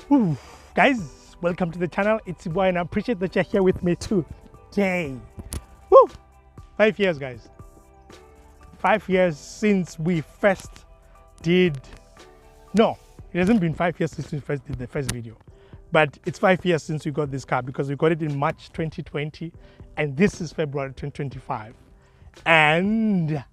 Ooh, guys, welcome to the channel. It's your boy and I appreciate that you're here with me today. Woo! 5 years, guys. 5 years since we first did... No, it hasn't been 5 years since we first did the first video. But it's 5 years since we got this car because we got it in March 2020 and this is February 2025. And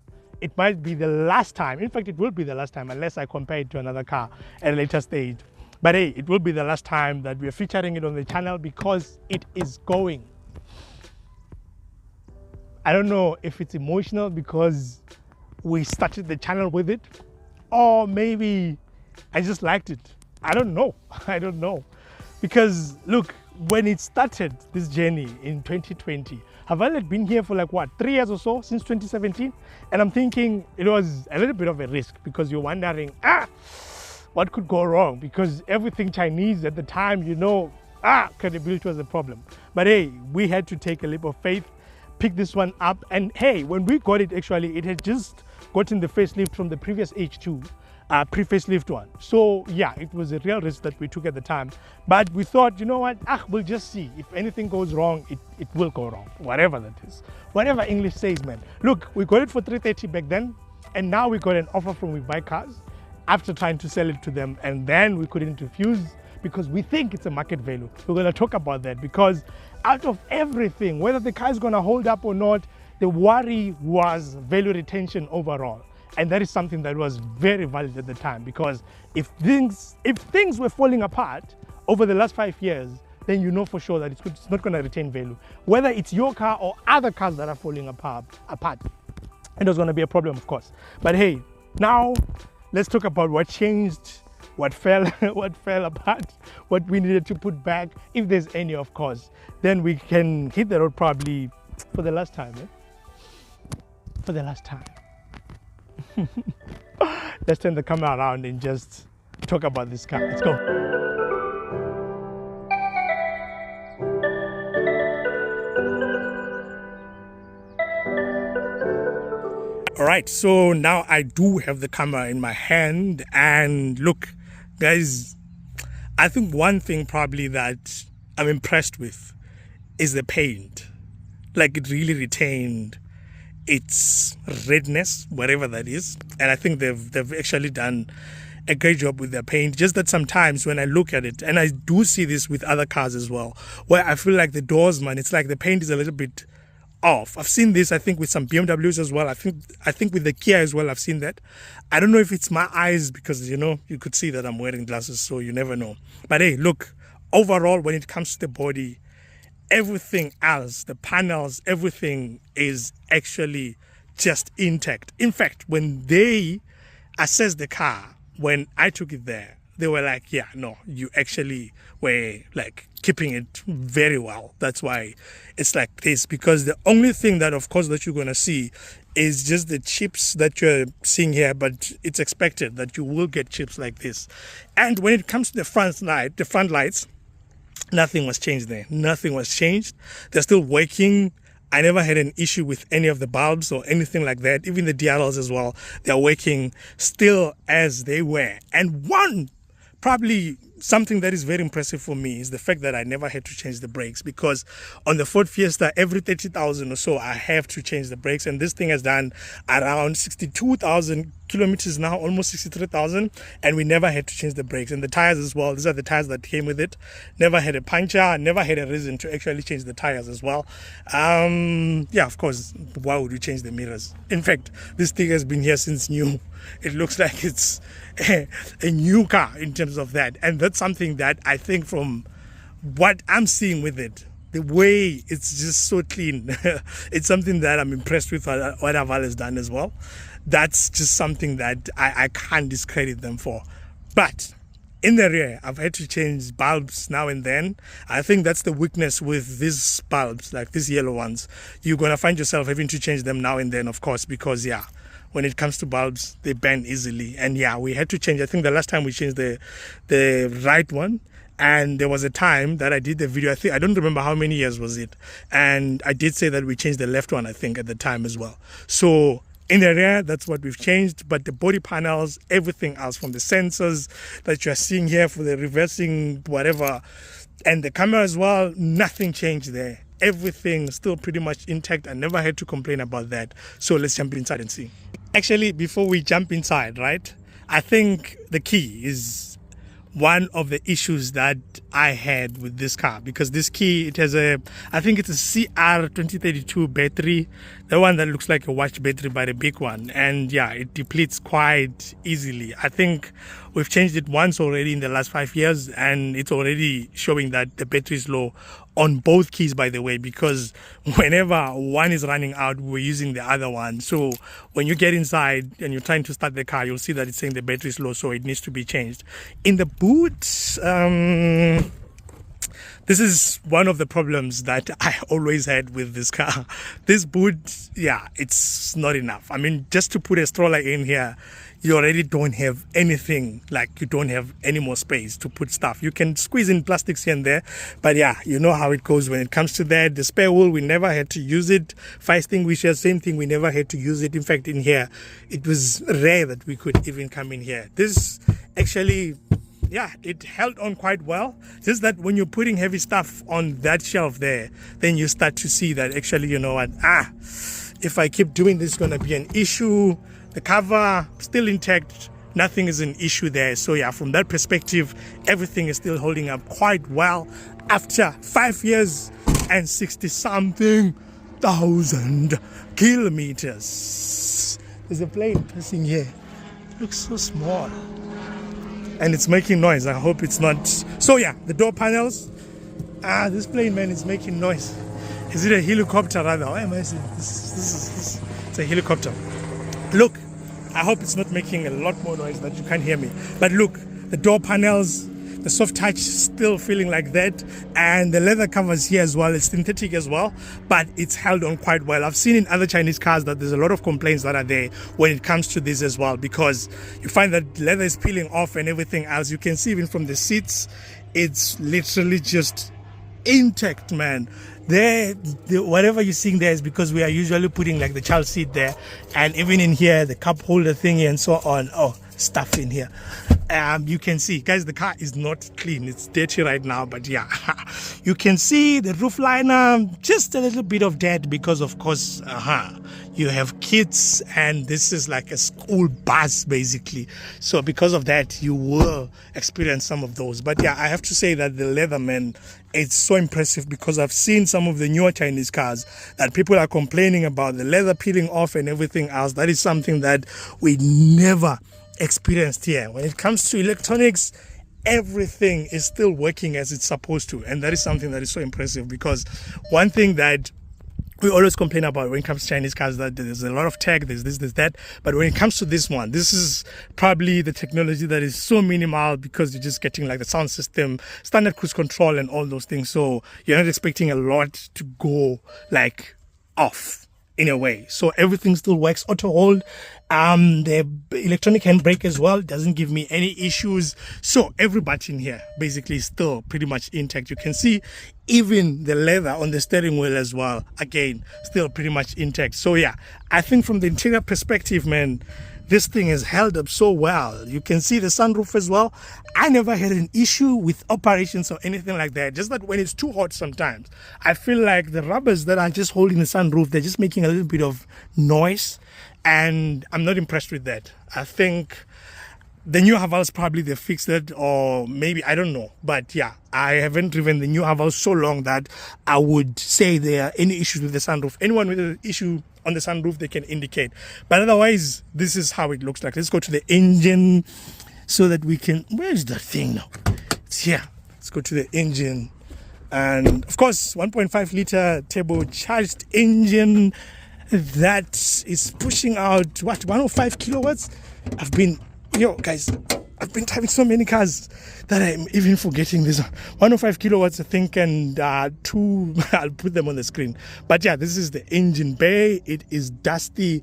it might be the last time, in fact it will be the last time unless I compare it to another car at a later stage. But hey, it will be the last time that we are featuring it on the channel because it is going. I don't know if it's emotional because we started the channel with it, or maybe I just liked it. I don't know. I don't know. Because look, when it started, this journey in 2020, Haval had been here for like what, 3 years or so, since 2017? And I'm thinking it was a little bit of a risk because you're wondering, what could go wrong? Because everything Chinese at the time, you know, credibility was a problem. But hey, we had to take a leap of faith, pick this one up. And hey, when we got it, actually, it had just gotten the facelift from the previous H2. Pre-facelift one. So yeah, it was a real risk that we took at the time, but we thought, you know what, we'll just see. If anything goes wrong, it will go wrong, whatever that is, whatever English says, man. Look, we got it for 330 back then, and now we got an offer from webuycars after trying to sell it to them, and then we couldn't refuse because we think it's a market value. We're going to talk about that because out of everything, whether the car is going to hold up or not, the worry was value retention overall. And that is something that was very valid at the time, because if things were falling apart over the last 5 years, then you know for sure that it's not going to retain value. Whether it's your car or other cars that are falling apart, it was going to be a problem, of course. But hey, now let's talk about what changed, what fell apart, what we needed to put back, if there's any, of course. Then we can hit the road probably for the last time, for the last time. Let's turn the camera around and just talk about this car. Let's go. All right, so now I do have the camera in my hand, and look, guys, I think one thing probably that I'm impressed with is the paint. Like, it really retained its redness, whatever that is, and I think they've actually done a great job with their paint. Just that sometimes when I look at it, and I do see this with other cars as well, where I feel like the doors, man, it's like the paint is a little bit off. I've seen this, I think, with some BMWs as well. I think with the Kia as well, I've seen that. I don't know if it's my eyes because, you know, you could see that I'm wearing glasses, so you never know. But hey, look, overall, when it comes to the body, everything else, the panels, everything is actually just intact. In fact, when they assessed the car, when I took it there, they were like, yeah, no, you actually were like keeping it very well. That's why it's like this, because the only thing that, of course, that you're going to see is just the chips that you're seeing here, but it's expected that you will get chips like this. And when it comes to the front lights, nothing was changed there. Nothing was changed. They're still working. I never had an issue with any of the bulbs or anything like that. Even the DRLs as well, they're working still as they were. And one, probably something that is very impressive for me is the fact that I never had to change the brakes, because on the Ford Fiesta, every 30,000 or so, I have to change the brakes. And this thing has done around 62,000 kilometers now, almost 63,000, and we never had to change the brakes. And the tires as well, these are the tires that came with it. Never had a puncture, never had a reason to actually change the tires as well. Yeah, of course, why would we change the mirrors? In fact, this thing has been here since new. It looks like it's a new car in terms of that. And that's something that I think, from what I'm seeing with it, the way it's just so clean, it's something that I'm impressed with what Haval has done as well. That's just something that I can't discredit them for. But in the rear, I've had to change bulbs now and then. I think that's the weakness with these bulbs, like these yellow ones. You're going to find yourself having to change them now and then, of course, because, yeah, when it comes to bulbs, they bend easily. And yeah, we had to change. I think the last time we changed the right one, and there was a time that I did the video, I don't remember how many years was it, and I did say that we changed the left one, I think, at the time as well. So In the rear, that's what we've changed, but the body panels, everything else, from the sensors that you're seeing here for the reversing, whatever, and the camera as well, nothing changed there. Everything still pretty much intact. I never had to complain about that. So let's jump inside and see. Actually, before we jump inside, right, I think the key is one of the issues that I had with this car, because this key, it has I think it's a CR 2032 battery, the one that looks like a watch battery, but a big one, and yeah, it depletes quite easily. I think we've changed it once already in the last 5 years, and it's already showing that the battery is low on both keys, by the way, because whenever one is running out, we're using the other one. So when you get inside and you're trying to start the car, you'll see that it's saying the battery is low, so it needs to be changed. In the boot, this is one of the problems that I always had with this car. This boot, yeah, it's not enough. I mean, just to put a stroller in here, you already don't have anything, like you don't have any more space to put stuff. You can squeeze in plastics here and there, but yeah, you know how it goes when it comes to that. The spare wheel, we never had to use it. Fire extinguisher, same thing, we never had to use it. In fact, in here, it was rare that we could even come in here. This actually, yeah, it held on quite well. Just that when you're putting heavy stuff on that shelf there, then you start to see that actually, you know what, if I keep doing this, it's going to be an issue. The cover still intact, nothing is an issue there. So yeah, from that perspective, everything is still holding up quite well after 5 years and 60 something thousand kilometers. There's a plane passing here. It looks so small and it's making noise. I hope it's not. So yeah, the door panels, this plane, man, is making noise. Is it a helicopter rather? Why am I saying this? It's a helicopter. Look, I hope it's not making a lot more noise that you can't hear me. But look, the door panels, the soft touch still feeling like that, and the leather covers here as well. It's synthetic as well, but it's held on quite well. I've seen in other Chinese cars that there's a lot of complaints that are there when it comes to this as well, because you find that leather is peeling off and everything else. You can see even from the seats, it's literally just intact, man. Whatever you're seeing there is because we are usually putting like the child seat there, and even in here, the cup holder thingy and so on. Oh, stuff in here. You can see, guys, the car is not clean. It's dirty right now, but yeah, you can see the roof liner, just a little bit of dirt because, of course, you have kids and this is like a school bus basically. So because of that, you will experience some of those. But yeah, I have to say that the leather, man, it's so impressive, because I've seen some of the newer Chinese cars that people are complaining about the leather peeling off and everything else. That is something that we never experienced here. When it comes to electronics, everything is still working as it's supposed to, and that is something that is so impressive, because one thing that we always complain about when it comes to Chinese cars, that there's a lot of tech, there's this, there's that, but when it comes to this one, this is probably the technology that is so minimal, because you're just getting like the sound system, standard cruise control and all those things, so you're not expecting a lot to go like off in a way. So everything still works, auto hold, the electronic handbrake as well doesn't give me any issues. So every button here basically is still pretty much intact. You can see even the leather on the steering wheel as well, again, still pretty much intact. So yeah, I think from the interior perspective, man, this thing has held up so well. You can see the sunroof as well. I never had an issue with operations or anything like that. Just that when it's too hot sometimes, I feel like the rubbers that are just holding the sunroof, they're just making a little bit of noise. And I'm not impressed with that. I think the new Havals probably they fixed it, or maybe, I don't know. But yeah, I haven't driven the new Havals so long that I would say there are any issues with the sunroof. Anyone with an issue on the sunroof, they can indicate. But otherwise, this is how it looks like. Let's go to the engine so that we can... Where is the thing now? It's here. Let's go to the engine. And of course, 1.5 liter turbocharged engine that is pushing out, what, 105 kilowatts? I've been driving so many cars that I'm even forgetting this one. 105 kilowatts, I think, and two, I'll put them on the screen. But yeah, this is the engine bay. It is dusty.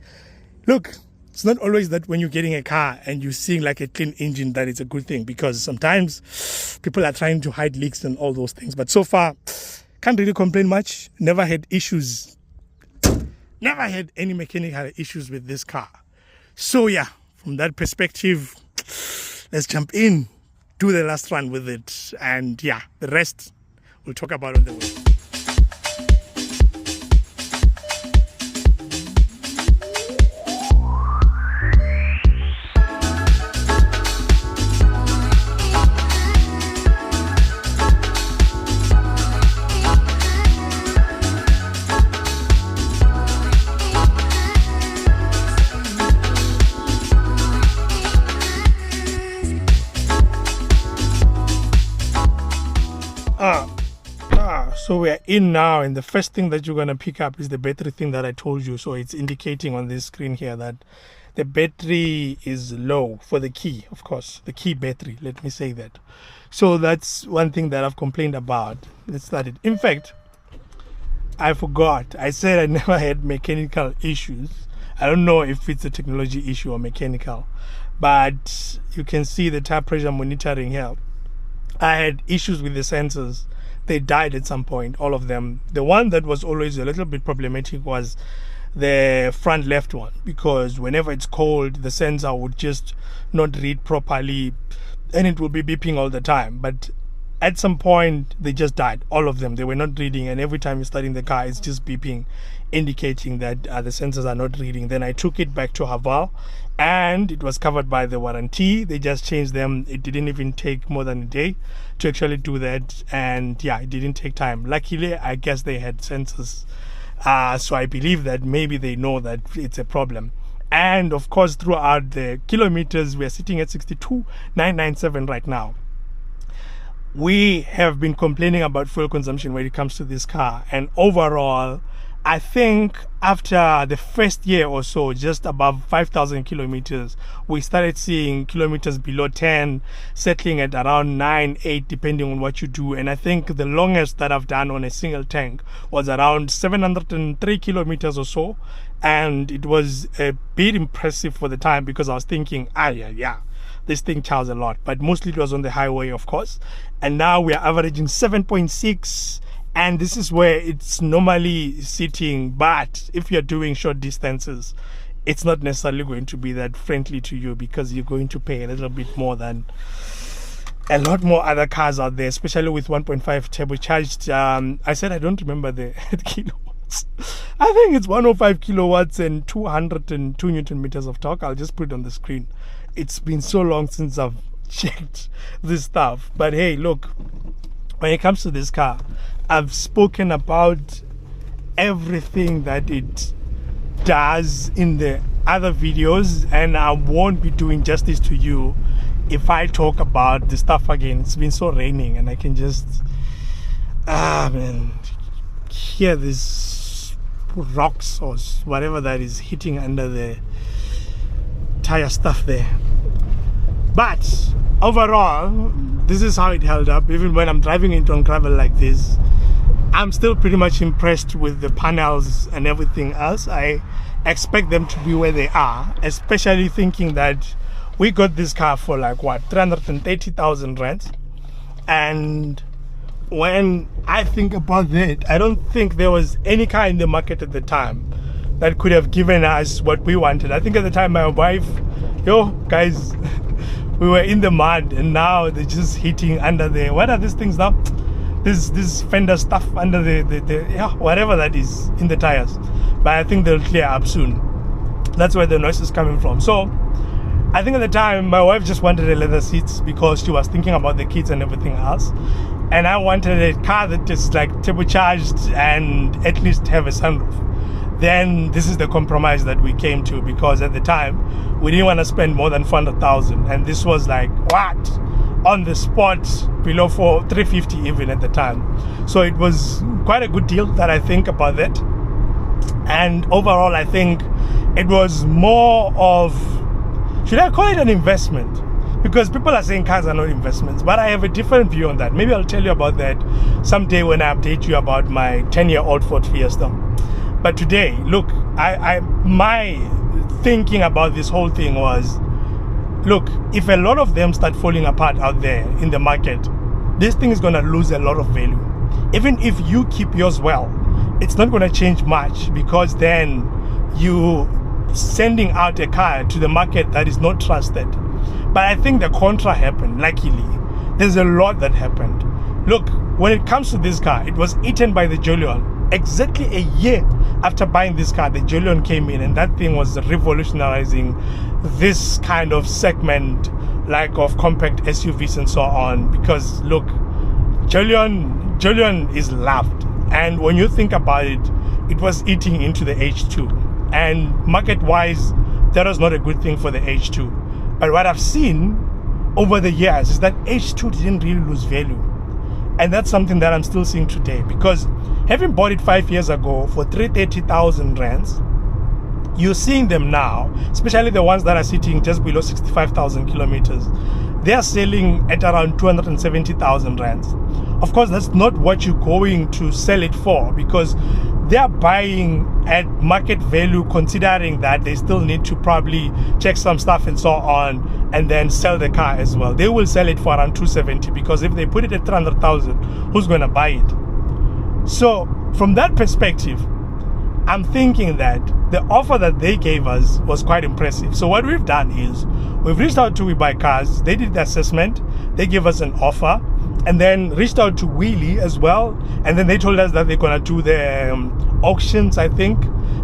Look, it's not always that when you're getting a car and you're seeing like a clean engine that it's a good thing, because sometimes people are trying to hide leaks and all those things. But so far, can't really complain much. Never had issues never had any mechanical issues with this car. So yeah, from that perspective, let's jump in, do the last run with it, and yeah, the rest we'll talk about on the way. So we're in now, and the first thing that you're going to pick up is the battery thing that I told you. So it's indicating on this screen here that the battery is low for the key, of course, the key battery, let me say that. So that's one thing that I've complained about. Let's start it. In fact, I forgot. I said I never had mechanical issues. I don't know if it's a technology issue or mechanical, but you can see the tire pressure monitoring here. I had issues with the sensors. They died at some point, all of them. The one that was always a little bit problematic was the front left one, because whenever it's cold, the sensor would just not read properly and it will be beeping all the time. But at some point, they just died, all of them. They were not reading, and every time you're starting the car, it's just beeping, indicating that the sensors are not reading. Then I took it back to Haval, and it was covered by the warranty. They just changed them. It didn't even take more than a day to actually do that, and yeah, it didn't take time. Luckily, I guess they had sensors, so I believe that maybe they know that it's a problem. And of course, throughout the kilometers, we are sitting at 62,997 right now. We have been complaining about fuel consumption when it comes to this car, and overall, I think after the first year or so, just above 5,000 kilometers, we started seeing kilometers below 10, settling at around 9, 8, depending on what you do. And I think the longest that I've done on a single tank was around 703 kilometers or so. And it was a bit impressive for the time, because I was thinking, this thing chows a lot. But mostly it was on the highway, of course. And now we are averaging 7.6. And this is where it's normally sitting, but if you're doing short distances, it's not necessarily going to be that friendly to you, because you're going to pay a little bit more than a lot more other cars out there, especially with 1.5 turbocharged. I said I don't remember the kilowatts. I think it's 105 kilowatts and 202 Newton meters of torque. I'll just put it on the screen. It's been so long since I've checked this stuff. But hey, look, when it comes to this car, I've spoken about everything that it does in the other videos, and I won't be doing justice to you if I talk about the stuff again. It's been so raining, and I can just hear these rocks or whatever that is hitting under the tire stuff there. But overall, this is how it held up. Even when I'm driving it on gravel like this, I'm still pretty much impressed with the panels and everything else. I expect them to be where they are, especially thinking that we got this car for like what, 330,000 rand. And when I think about that, I don't think there was any car in the market at the time that could have given us what we wanted. I think at the time my wife, guys, we were in the mud, and now they're just hitting under the, what are these things now? This fender stuff under the whatever that is in the tires. But I think they'll clear up soon. That's where the noise is coming from. So I think at the time my wife just wanted a leather seats because she was thinking about the kids and everything else, and I wanted a car that is like turbocharged and at least have a sunroof. Then this is the compromise that we came to, because at the time we didn't want to spend more than 400,000, and this was like what, on the spot, below 350 even at the time. So it was quite a good deal that I think about that. And overall, I think it was more of, should I call it an investment? Because people are saying cars are not investments, but I have a different view on that. Maybe I'll tell you about that someday when I update you about my 10-year-old Ford Fiesta. But today, look, my thinking about this whole thing was, look, if a lot of them start falling apart out there in the market, this thing is going to lose a lot of value. Even if you keep yours well it's not going to change much, because then you sending out a car to the market that is not trusted. But I think the contra happened. Luckily, there's a lot that happened. Look, when it comes to this car, it was eaten by the Julian. Exactly a year after buying this car, the Julian came in, and that thing was revolutionizing this kind of segment, like of compact SUVs and so on. Because look, Julian is loved, and when you think about it, it was eating into the H2, and market-wise, that was not a good thing for the H2. But what I've seen over the years is that H2 didn't really lose value. And that's something that I'm still seeing today, because having bought it 5 years ago for 330,000 rands, you're seeing them now, especially the ones that are sitting just below 65,000 kilometers. They are selling at around 270,000 rands. Of course, that's not what you're going to sell it for, because they are buying at market value, considering that they still need to probably check some stuff and so on, and then sell the car as well. They will sell it for around 270, because if they put it at 300,000, who's going to buy it? So from that perspective, I'm thinking that the offer that they gave us was quite impressive. So what we've done is we've reached out to webuycars. They did the assessment, they gave us an offer, and then reached out to Wheelie as well, and then they told us that they're gonna do the auctions, I think,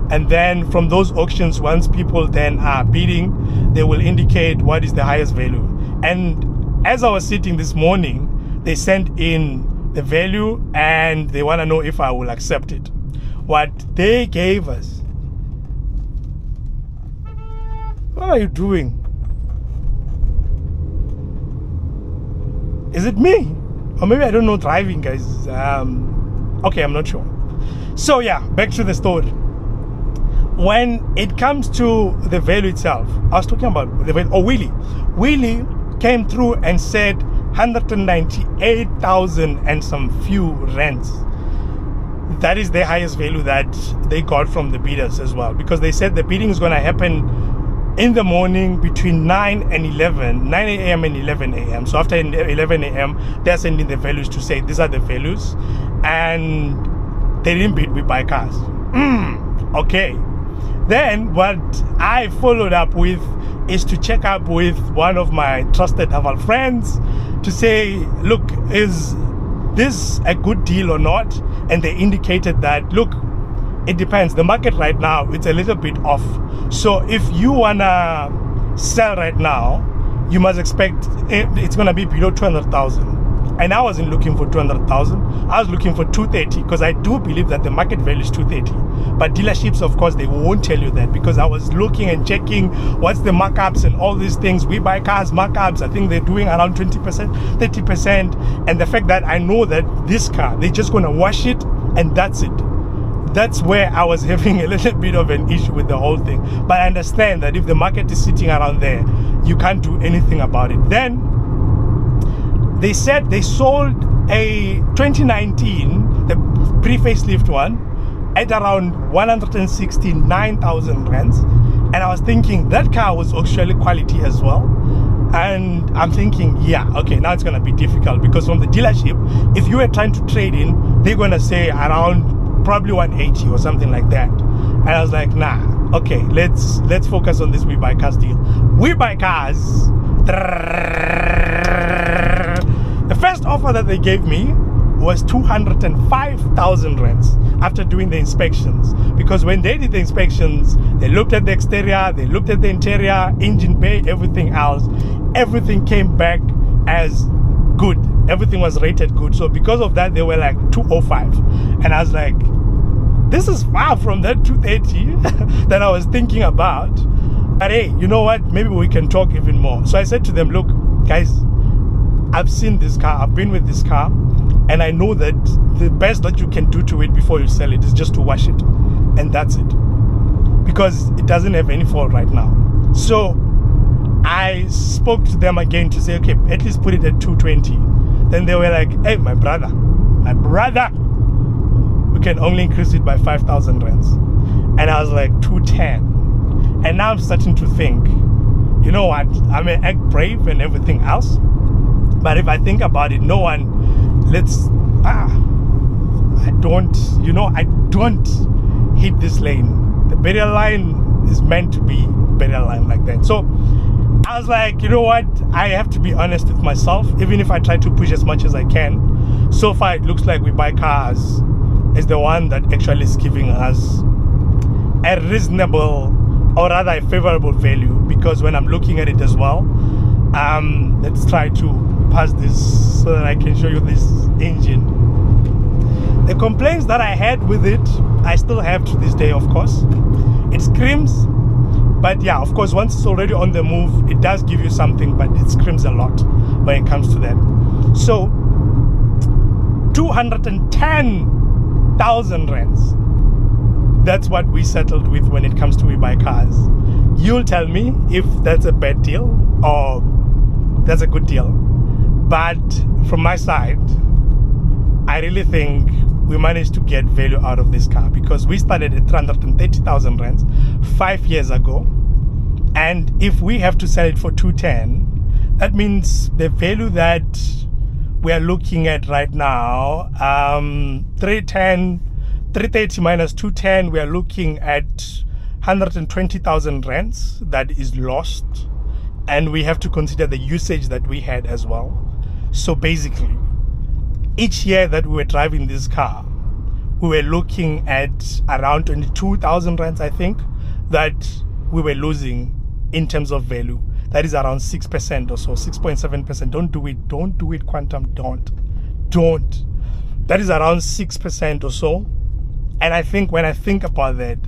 and then from those auctions, once people then are bidding, they will indicate what is the highest value. And as I was sitting this morning, they sent in the value, and they want to know if I will accept it. What they gave us. What are you doing? Is it me? Or maybe I don't know driving, guys. Okay, I'm not sure. So yeah, back to the story. When it comes to the value itself, I was talking about the value. Oh, Wheelie came through and said 198,000 and some few rands. That is the highest value that they got from the bidders as well, because they said the bidding is going to happen in the morning between 9 and 11, 9 a.m. and 11 a.m. So after 11 a.m., they're sending the values to say these are the values, and they didn't bid webuycars. Okay. Then what I followed up with is to check up with one of my trusted Haval friends to say, look, is this a good deal or not? And they indicated that, look, it depends. The market right now, it's a little bit off. So if you wanna sell right now, you must expect it's gonna be below 200,000. And I wasn't looking for 200,000. I was looking for 230, because I do believe that the market value is 230. But dealerships, of course, they won't tell you that, because I was looking and checking what's the markups and all these things. Webuycars markups, I think they're doing around 20%, 30%. And the fact that I know that this car, they're just gonna wash it and that's it. That's where I was having a little bit of an issue with the whole thing. But I understand that if the market is sitting around there, you can't do anything about it. Then they said they sold a 2019, the pre-facelift one, at around 169,000 rands. And I was thinking that car was actually quality as well. And I'm thinking, yeah, okay, now it's going to be difficult, because from the dealership, if you were trying to trade in, they're going to say around probably 180 or something like that. And I was like, nah, okay, let's focus on this webuycars deal. Webuycars, the first offer that they gave me was 205,000 rands after doing the inspections. Because when they did the inspections, they looked at the exterior, they looked at the interior, engine bay, everything else. Everything came back as good. Everything was rated good. So because of that, they were like 205. And I was like, this is far from that 230 that I was thinking about. But hey, you know what? Maybe we can talk even more. So I said to them, look, guys, I've seen this car, I've been with this car, and I know that the best that you can do to it before you sell it is just to wash it. And that's it. Because it doesn't have any fault right now. So I spoke to them again to say, okay, at least put it at 220. Then they were like, hey, my brother, we can only increase it by 5,000 rands. And I was like, 210. And now I'm starting to think, you know what, I may act brave and everything else, but if I think about it, no one, don't hit this lane. The burial line is meant to be burial line like that. So I was like, you know what, I have to be honest with myself. Even if I try to push as much as I can, so far it looks like We Buy Cars is the one that actually is giving us a reasonable, or rather a favorable value, because when I'm looking at it as well, let's try to pass this so that I can show you this engine. The complaints that I had with it, I still have to this day, of course. It screams, but yeah, of course, once it's already on the move, it does give you something, but it screams a lot when it comes to that. So 210,000 rands. That's what we settled with when it comes to We Buy Cars. You'll tell me if that's a bad deal or that's a good deal. But from my side, I really think we managed to get value out of this car, because we started at 330,000 rands 5 years ago. And if we have to sell it for 210, that means the value that we are looking at right now, 330 minus 210, we are looking at 120,000 rands that is lost. And we have to consider the usage that we had as well. So basically, each year that we were driving this car, we were looking at around 22,000 rands, I think, that we were losing in terms of value. That is around 6% or so, 6.7%. Don't do it, Quantum, don't. That is around 6% or so. And I think when I think about that,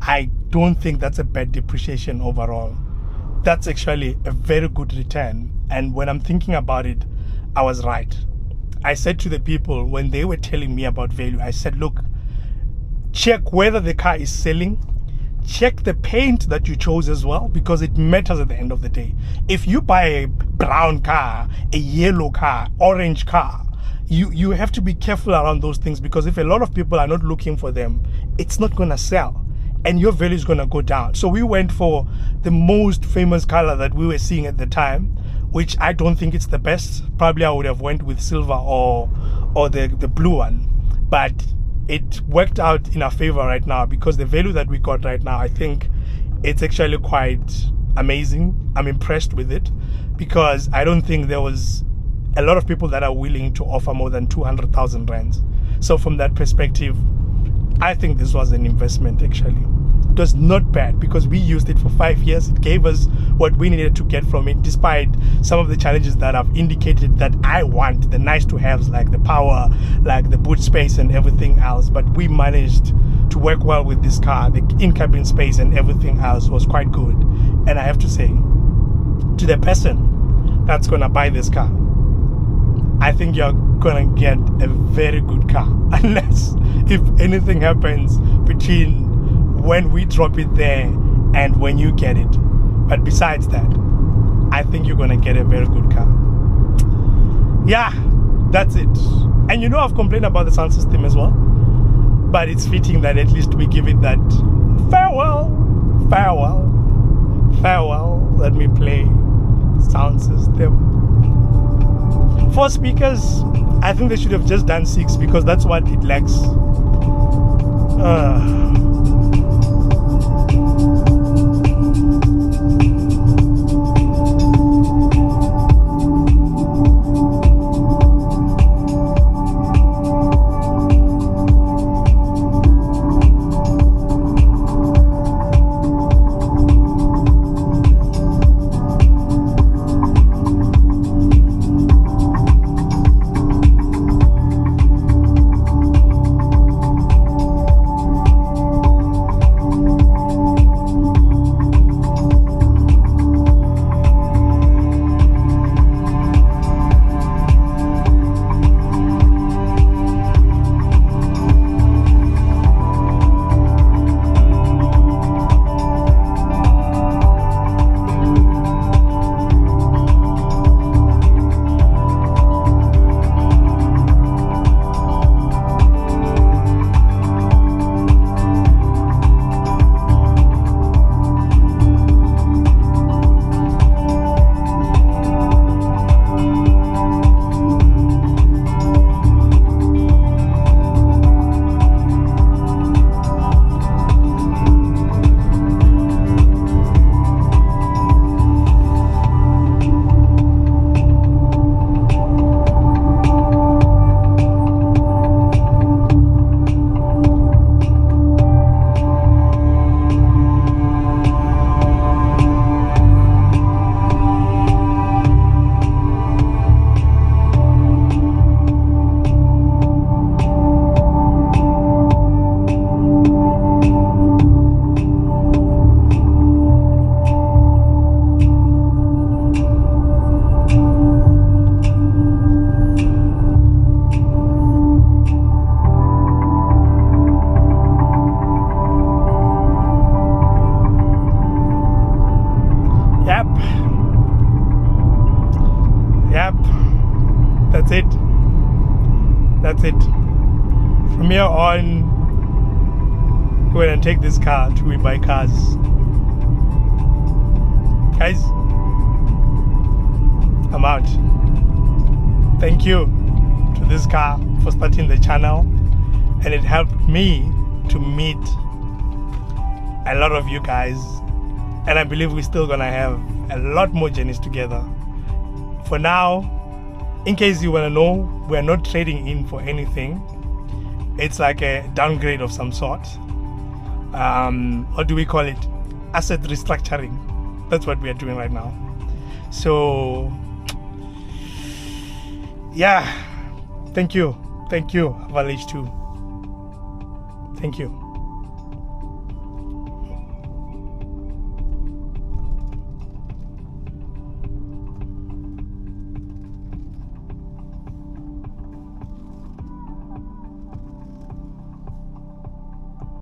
I don't think that's a bad depreciation overall. That's actually a very good return. And when I'm thinking about it, I was right. I said to the people when they were telling me about value, I said, look, check whether the car is selling. Check the paint that you chose as well, because it matters at the end of the day. If you buy a brown car, a yellow car, orange car, you have to be careful around those things, because if a lot of people are not looking for them, it's not going to sell and your value is going to go down. So we went for the most famous color that we were seeing at the time, which I don't think it's the best. Probably I would have went with silver or the blue one, but it worked out in our favor right now, because the value that we got right now, I think it's actually quite amazing. I'm impressed with it, because I don't think there was a lot of people that are willing to offer more than 200,000 rands. So from that perspective, I think this was an investment actually. It was not bad, because we used it for 5 years. It gave us what we needed to get from it, despite some of the challenges that I've indicated that I want, the nice to haves, like the power, like the boot space and everything else. But we managed to work well with this car. The in-cabin space and everything else was quite good. And I have to say, to the person that's gonna buy this car, I think you're gonna get a very good car, unless if anything happens between when we drop it there and when you get it. But besides that, I think you're gonna get a very good car. Yeah, that's it. And you know, I've complained about the sound system as well, but it's fitting that at least we give it that farewell. Let me play sound system. 4 speakers, I think they should have just done 6, because that's what it lacks. That's it. From here on, we're gonna take this car to We Buy Cars. Guys, I'm out. Thank you to this car for starting the channel, and it helped me to meet a lot of you guys, and I believe we're still gonna have a lot more journeys together. For now, in case you wanna know, we're not trading in for anything. It's like a downgrade of some sort. What do we call it? Asset restructuring. That's what we are doing right now. So yeah, thank you, Haval H2. Thank you.